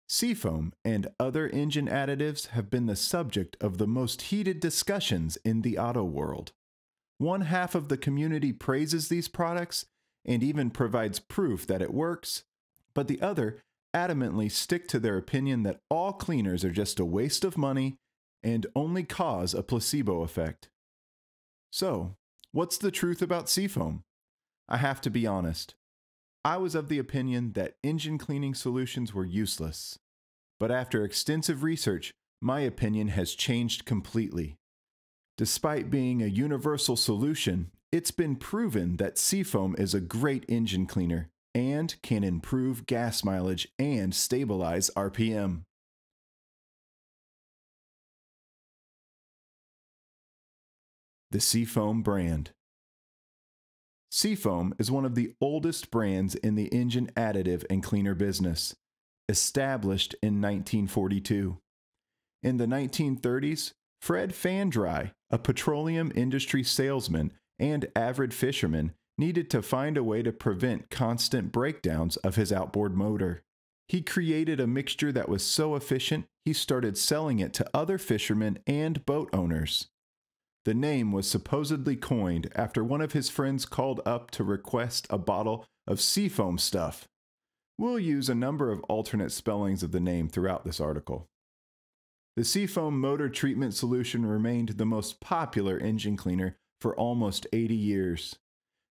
Seafoam and other engine additives have been the subject of the most heated discussions in the auto world. One half of the community praises these products and even provides proof that it works, but the other adamantly stick to their opinion that all cleaners are just a waste of money and only cause a placebo effect. So, what's the truth about Seafoam? I have to be honest. I was of the opinion that engine cleaning solutions were useless. But after extensive research, my opinion has changed completely. Despite being a universal solution, it's been proven that Seafoam is a great engine cleaner and can improve gas mileage and stabilize RPM. The Seafoam brand. Seafoam is one of the oldest brands in the engine additive and cleaner business, established in 1942. In the 1930s, Fred Fandry, a petroleum industry salesman and avid fisherman, needed to find a way to prevent constant breakdowns of his outboard motor. He created a mixture that was so efficient, he started selling it to other fishermen and boat owners. The name was supposedly coined after one of his friends called up to request a bottle of Seafoam stuff. We'll use a number of alternate spellings of the name throughout this article. The Seafoam motor treatment solution remained the most popular engine cleaner for almost 80 years.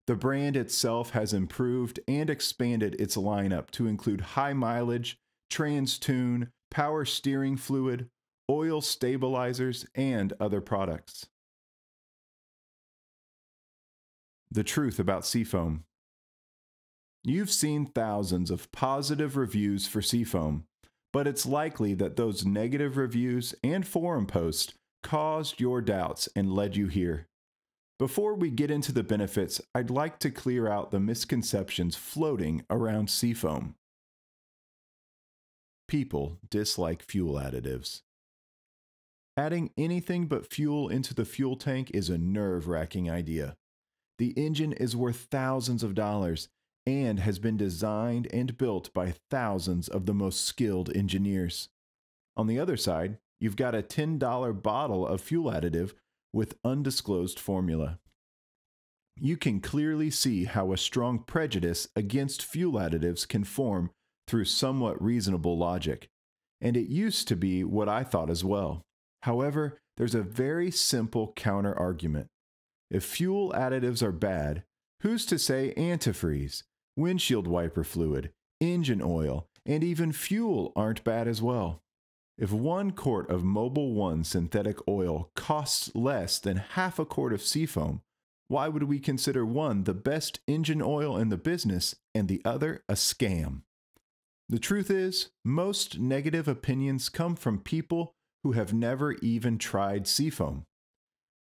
The brand itself has improved and expanded its lineup to include high mileage, trans-tune, power steering fluid, oil stabilizers, and other products. The truth about Seafoam. You've seen thousands of positive reviews for Seafoam, but it's likely that those negative reviews and forum posts caused your doubts and led you here. Before we get into the benefits, I'd like to clear out the misconceptions floating around Seafoam. People dislike fuel additives. Adding anything but fuel into the fuel tank is a nerve-wracking idea. The engine is worth thousands of dollars and has been designed and built by thousands of the most skilled engineers. On the other side, you've got a $10 bottle of fuel additive with undisclosed formula. You can clearly see how a strong prejudice against fuel additives can form through somewhat reasonable logic, and it used to be what I thought as well. However, there's a very simple counter-argument. If fuel additives are bad, who's to say antifreeze, windshield wiper fluid, engine oil, and even fuel aren't bad as well? If 1 quart of Mobil 1 synthetic oil costs less than half a quart of Seafoam, why would we consider one the best engine oil in the business and the other a scam? The truth is, most negative opinions come from people who have never even tried Seafoam.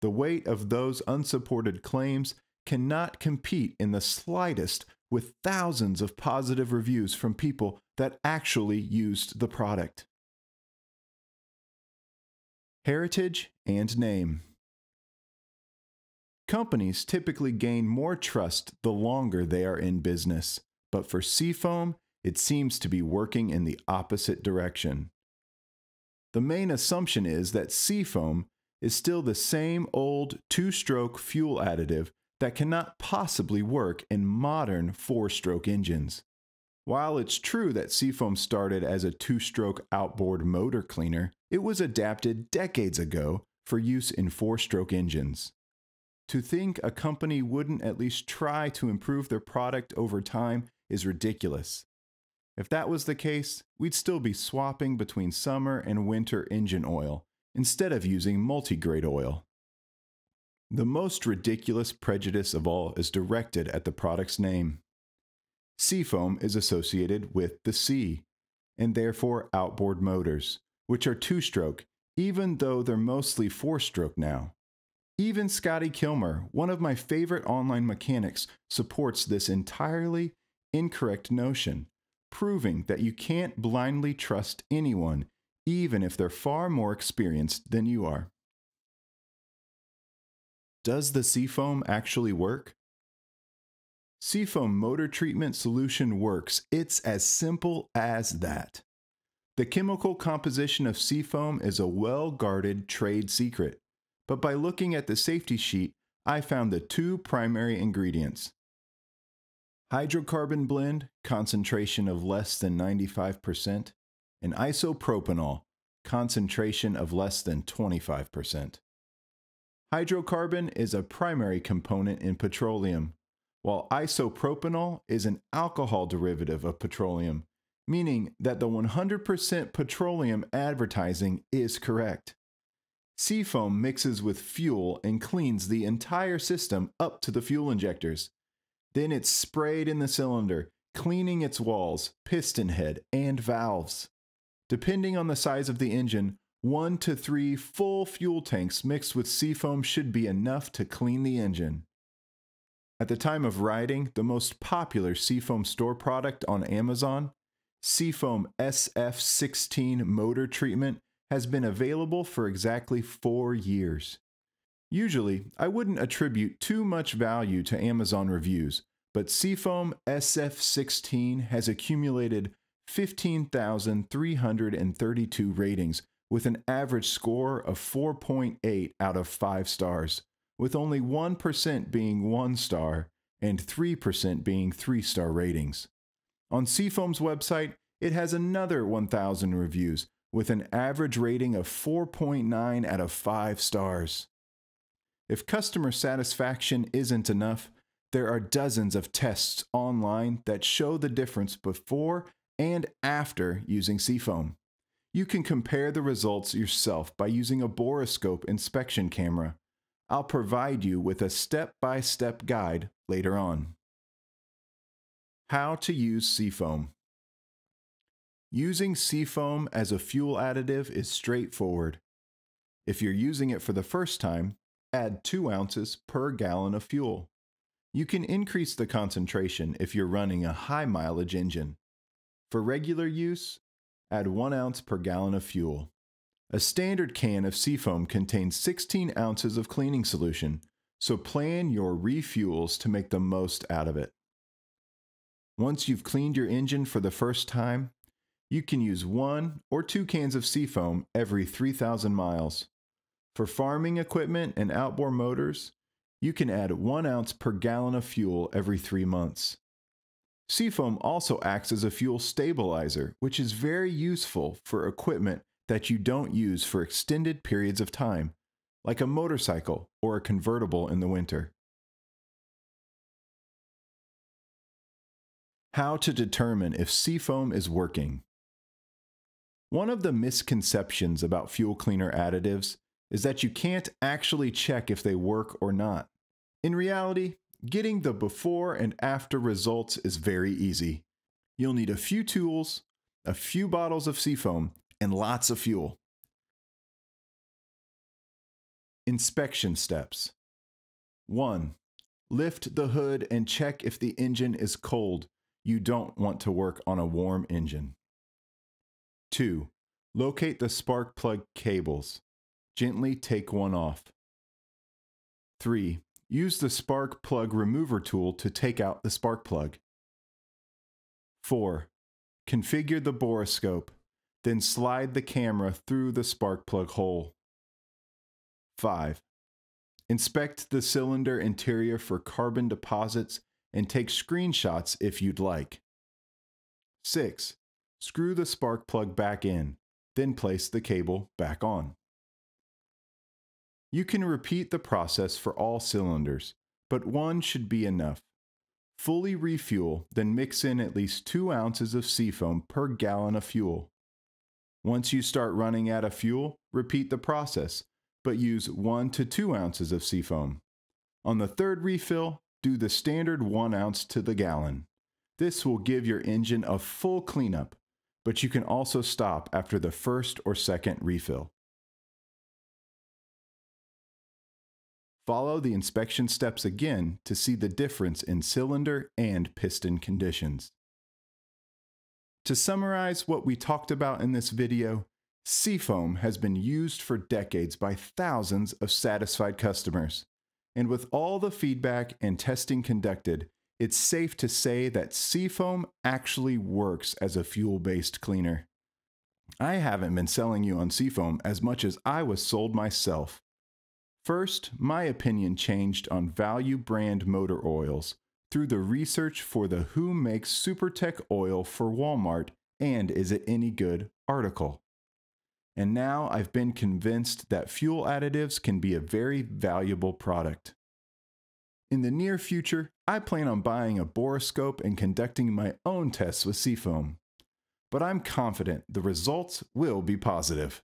The weight of those unsupported claims cannot compete in the slightest with thousands of positive reviews from people that actually used the product. Heritage and name. Companies typically gain more trust the longer they are in business, but for Seafoam, it seems to be working in the opposite direction. The main assumption is that Seafoam is still the same old 2-stroke fuel additive that cannot possibly work in modern 4-stroke engines. While it's true that Seafoam started as a 2-stroke outboard motor cleaner, it was adapted decades ago for use in 4-stroke engines. To think a company wouldn't at least try to improve their product over time is ridiculous. If that was the case, we'd still be swapping between summer and winter engine oil, instead of using multi-grade oil. The most ridiculous prejudice of all is directed at the product's name. Seafoam is associated with the sea, and therefore outboard motors, which are 2-stroke, even though they're mostly 4-stroke now. Even Scotty Kilmer, one of my favorite online mechanics, supports this entirely incorrect notion, proving that you can't blindly trust anyone, even if they're far more experienced than you are. Does the Seafoam actually work? Seafoam motor treatment solution works. It's as simple as that. The chemical composition of Seafoam is a well-guarded trade secret, but by looking at the safety sheet, I found the two primary ingredients. Hydrocarbon blend, concentration of less than 95%, and isopropanol, concentration of less than 25%. Hydrocarbon is a primary component in petroleum, while isopropanol is an alcohol derivative of petroleum, meaning that the 100% petroleum advertising is correct. Seafoam mixes with fuel and cleans the entire system up to the fuel injectors. Then it's sprayed in the cylinder, cleaning its walls, piston head, and valves. Depending on the size of the engine, 1 to 3 full fuel tanks mixed with Seafoam should be enough to clean the engine. At the time of writing, the most popular Seafoam store product on Amazon, Seafoam SF16 motor treatment, has been available for exactly 4 years. Usually, I wouldn't attribute too much value to Amazon reviews, but Seafoam SF16 has accumulated 15,332 ratings with an average score of 4.8 out of 5 stars, with only 1% being 1 star and 3% being 3-star ratings. On Seafoam's website, it has another 1,000 reviews with an average rating of 4.9 out of 5 stars. If customer satisfaction isn't enough, there are dozens of tests online that show the difference before and after using Seafoam. You can compare the results yourself by using a borescope inspection camera. I'll provide you with a step-by-step guide later on. How to use Seafoam. Using Seafoam as a fuel additive is straightforward. If you're using it for the first time, add 2 ounces per gallon of fuel. You can increase the concentration if you're running a high-mileage engine. For regular use, add 1 ounce per gallon of fuel. A standard can of Seafoam contains 16 ounces of cleaning solution, so plan your refuels to make the most out of it. Once you've cleaned your engine for the first time, you can use 1 or 2 cans of Seafoam every 3,000 miles. For farming equipment and outboard motors, you can add 1 ounce per gallon of fuel every 3 months. Seafoam also acts as a fuel stabilizer, which is very useful for equipment that you don't use for extended periods of time, like a motorcycle or a convertible in the winter. How to determine if Seafoam is working. One of the misconceptions about fuel cleaner additives is that you can't actually check if they work or not. In reality, getting the before and after results is very easy. You'll need a few tools, a few bottles of Seafoam, and lots of fuel. Inspection steps. 1. Lift the hood and check if the engine is cold. You don't want to work on a warm engine. 2. Locate the spark plug cables. Gently take one off. 3. Use the spark plug remover tool to take out the spark plug. 4. Configure the borescope, then slide the camera through the spark plug hole. 5. Inspect the cylinder interior for carbon deposits and take screenshots if you'd like. 6. Screw the spark plug back in, then place the cable back on. You can repeat the process for all cylinders, but 1 should be enough. Fully refuel, then mix in at least 2 ounces of Seafoam per gallon of fuel. Once you start running out of fuel, repeat the process, but use 1 to 2 ounces of Seafoam. On the 3rd refill, do the standard 1 ounce to the gallon. This will give your engine a full cleanup, but you can also stop after the 1st or 2nd refill. Follow the inspection steps again to see the difference in cylinder and piston conditions. To summarize what we talked about in this video, Seafoam has been used for decades by thousands of satisfied customers. And with all the feedback and testing conducted, it's safe to say that Seafoam actually works as a fuel-based cleaner. I haven't been selling you on Seafoam as much as I was sold myself. First, my opinion changed on value brand motor oils through the research for the Who Makes Supertech Oil for Walmart and Is It Any Good article. And now I've been convinced that fuel additives can be a very valuable product. In the near future, I plan on buying a borescope and conducting my own tests with Seafoam. But I'm confident the results will be positive.